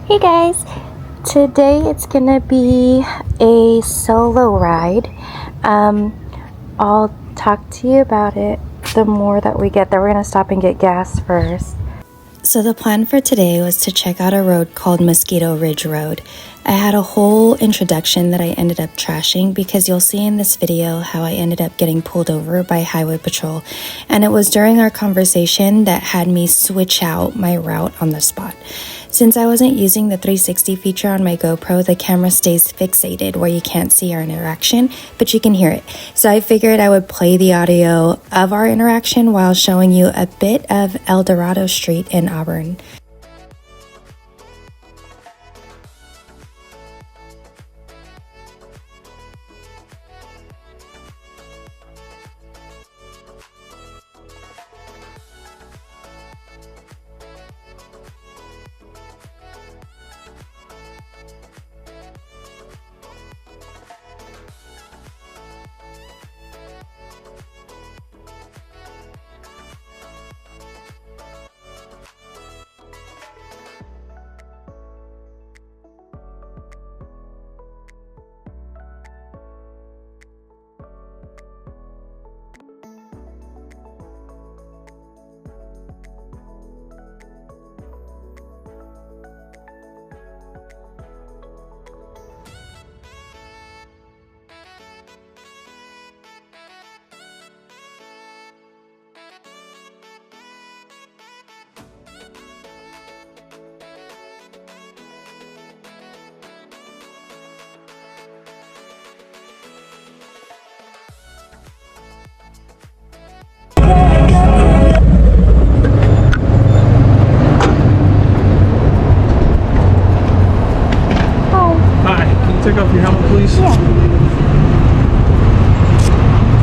Hey guys, today it's gonna be a solo ride. I'll talk to you about it the more that we get there. We're gonna stop and get gas first. So the plan for today was to check out a road called Mosquito Ridge Rd. I had a whole introduction that I ended up trashing because you'll see in this video how I ended up getting pulled over by Highway Patrol, and it was during our conversation that had me switch out my route on the spot. Since I wasn't using the 360 feature on my GoPro, the camera stays fixated where you can't see our interaction, but you can hear it. So I figured I would play the audio of our interaction while showing you a bit of El Dorado Street in Auburn. Take off your helmet, please. Yeah.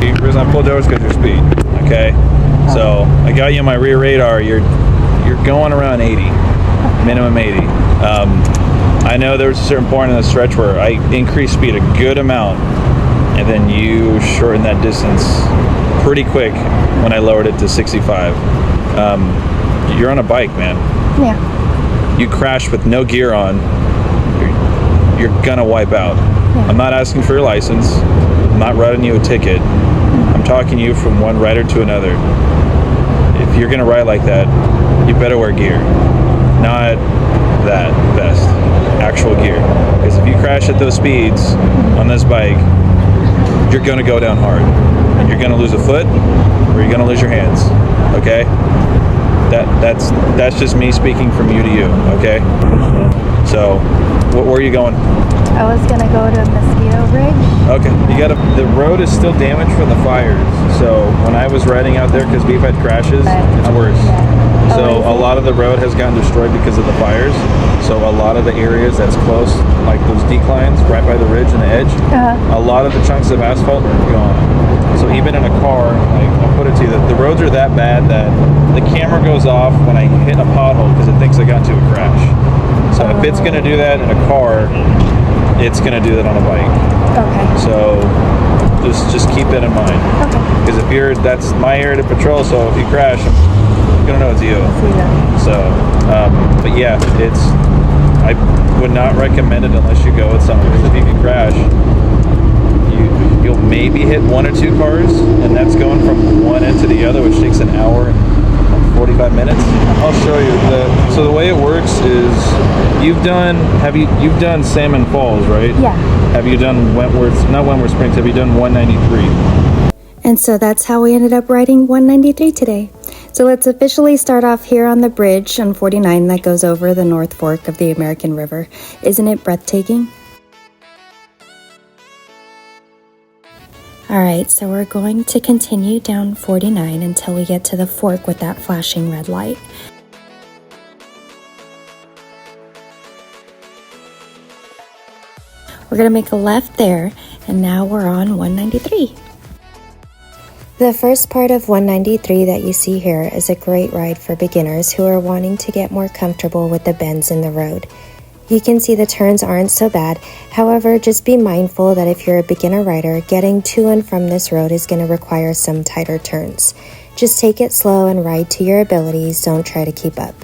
The reason I pulled over is because your speed. Okay, so I got you on my rear radar. You're going around 80, minimum 80. I know there was a certain point in the stretch where I increased speed a good amount, and then you shortened that distance pretty quick when I lowered it to 65. You're on a bike, man. Yeah. You crashed with no gear on. You're gonna wipe out. Yeah. I'm not asking for your license. I'm not writing you a ticket. I'm talking you from one rider to another. If you're gonna ride like that, you better wear gear. Not that vest, actual gear. Because if you crash at those speeds on this bike, you're gonna go down hard. And you're gonna lose a foot or you're gonna lose your hands. Okay? That's just me speaking from you to you, okay? So where are you going? I was gonna go to Mosquito Ridge. Okay, the road is still damaged from the fires. So when I was riding out there, because we've had crashes, it's worse. Yeah. So a lot of the road has gotten destroyed because of the fires. So a lot of the areas that's close, like those declines right by the ridge and the edge, a lot of the chunks of asphalt are gone. So even in a car, like I'll put it to you, that the roads are that bad that the camera goes off when I hit a pothole because it thinks I got into a crash. So if it's gonna do that in a car, it's gonna do that on a bike. Okay. So just keep that in mind. Okay. Because that's my area to patrol. So if you crash, I'm gonna know it's you. So, but yeah, I would not recommend it unless you go with someone. Because if you can crash, you'll maybe hit one or two cars, and that's going from one end to the other, which takes an hour and 45 minutes. I'll show you. So the way it works is you've done Salmon Falls, right? Yeah. Have you done not Wentworth Springs, have you done 193? And so that's how we ended up riding 193 today. So let's officially start off here on the bridge on 49 that goes over the North Fork of the American River. Isn't it breathtaking? Alright, so we're going to continue down 49 until we get to the fork with that flashing red light. We're going to make a left there, and now we're on 193. The first part of 193 that you see here is a great ride for beginners who are wanting to get more comfortable with the bends in the road. You can see the turns aren't so bad. However, just be mindful that if you're a beginner rider, getting to and from this road is going to require some tighter turns. Just take it slow and ride to your abilities. Don't try to keep up.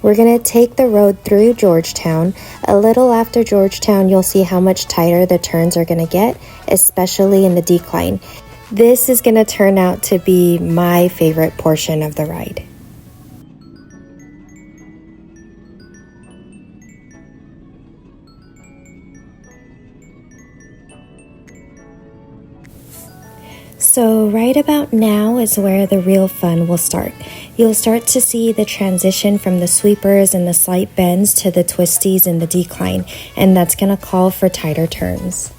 We're going to take the road through Georgetown. A little after Georgetown, you'll see how much tighter the turns are going to get, especially in the decline. This is going to turn out to be my favorite portion of the ride. So right about now is where the real fun will start. You'll start to see the transition from the sweepers and the slight bends to the twisties and the decline, and that's going to call for tighter turns.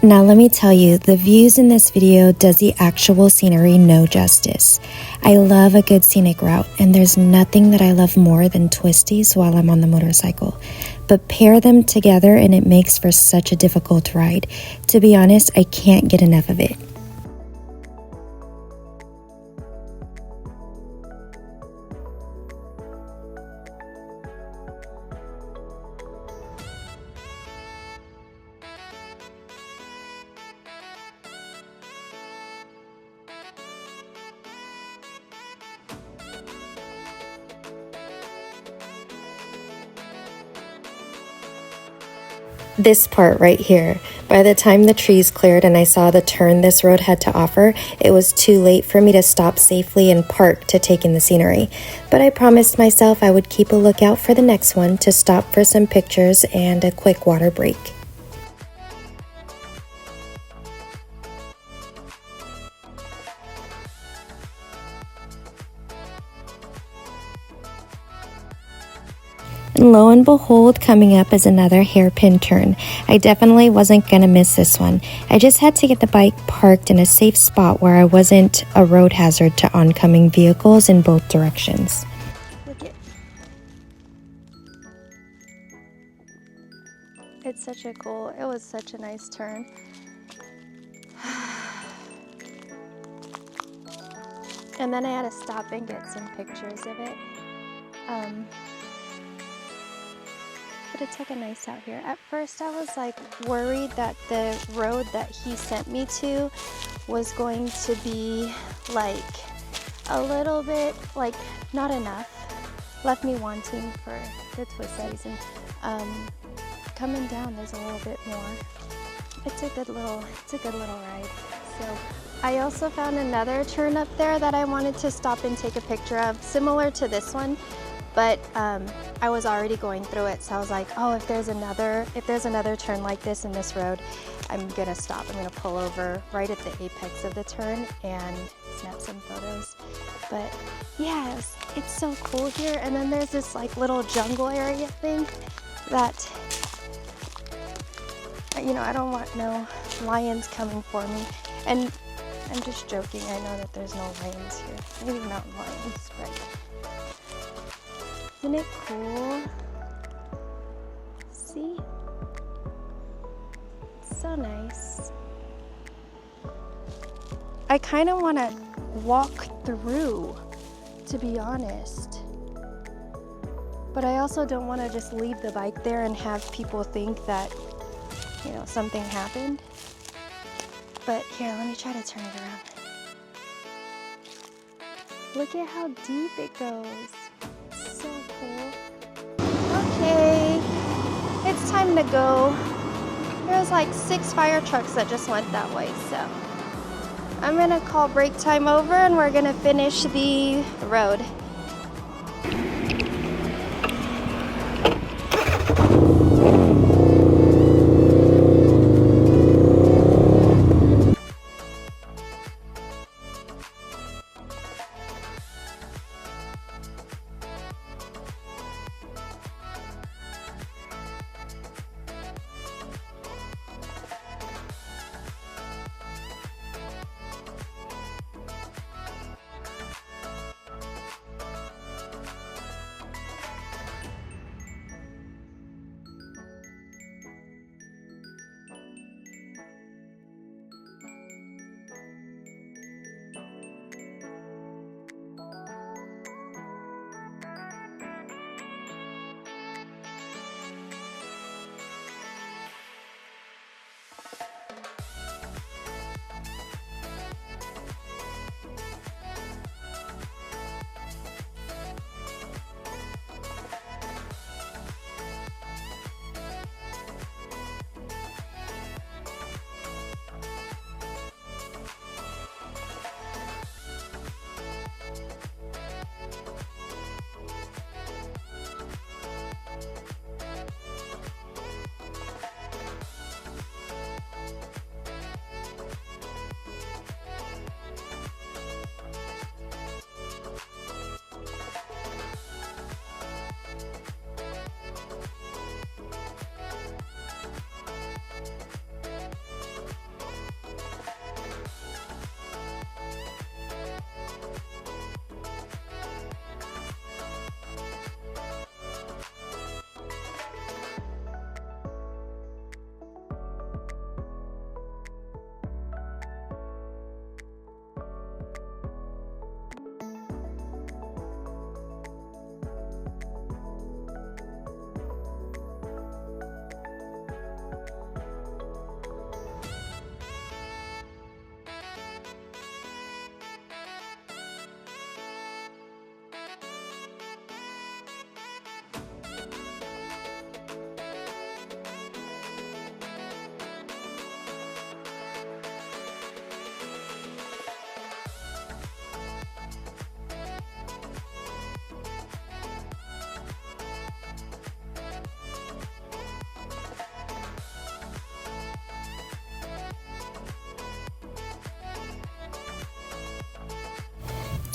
Now let me tell you, the views in this video does the actual scenery no justice. I love a good scenic route, and there's nothing that I love more than twisties while I'm on the motorcycle. But pair them together and it makes for such a difficult ride. To be honest, I can't get enough of it. This part right here, by the time the trees cleared and I saw the turn this road had to offer, it was too late for me to stop safely and park to take in the scenery. But I promised myself I would keep a lookout for the next one to stop for some pictures and a quick water break. And lo and behold, coming up is another hairpin turn. I definitely wasn't going to miss this one. I just had to get the bike parked in a safe spot where I wasn't a road hazard to oncoming vehicles in both directions. Look it. It's such a cool, it was such a nice turn. And then I had to stop and get some pictures of it. But it's like a nice out here. At first I was like worried that the road that he sent me to was going to be like a little bit, like not enough. Left me wanting for the twisties, and coming down there's a little bit more. It's a good little ride. So I also found another turn up there that I wanted to stop and take a picture of, similar to this one. But I was already going through it, so I was like, oh, if there's another turn like this in this road, I'm gonna stop. I'm gonna pull over right at the apex of the turn and snap some photos. But yeah, it's so cool here. And then there's this like little jungle area thing that, you know, I don't want no lions coming for me. And I'm just joking, I know that there's no lions here. Maybe mountain lions, but isn't it cool? See? It's so nice. I kind of want to walk through, to be honest. But I also don't want to just leave the bike there and have people think that, you know, something happened. But here, let me try to turn it around. Look at how deep it goes. So cool. Okay, it's time to go. There's like 6 fire trucks that just went that way, so I'm gonna call break time over and we're gonna finish the road.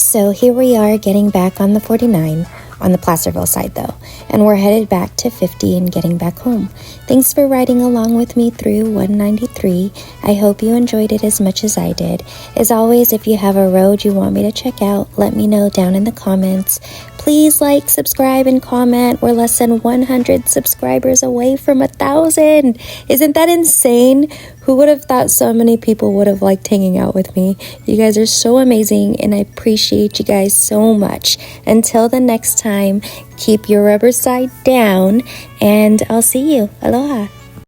So here we are getting back on the 49, on the Placerville side though, and we're headed back to 50 and getting back home. Thanks for riding along with me through 193. I hope you enjoyed it as much as I did. As always, if you have a road you want me to check out, let me know down in the comments. Please like, subscribe, and comment. We're less than 100 subscribers away from 1,000. Isn't that insane? Who would have thought so many people would have liked hanging out with me? You guys are so amazing, and I appreciate you guys so much. Until the next time, keep your rubber side down, and I'll see you. Aloha.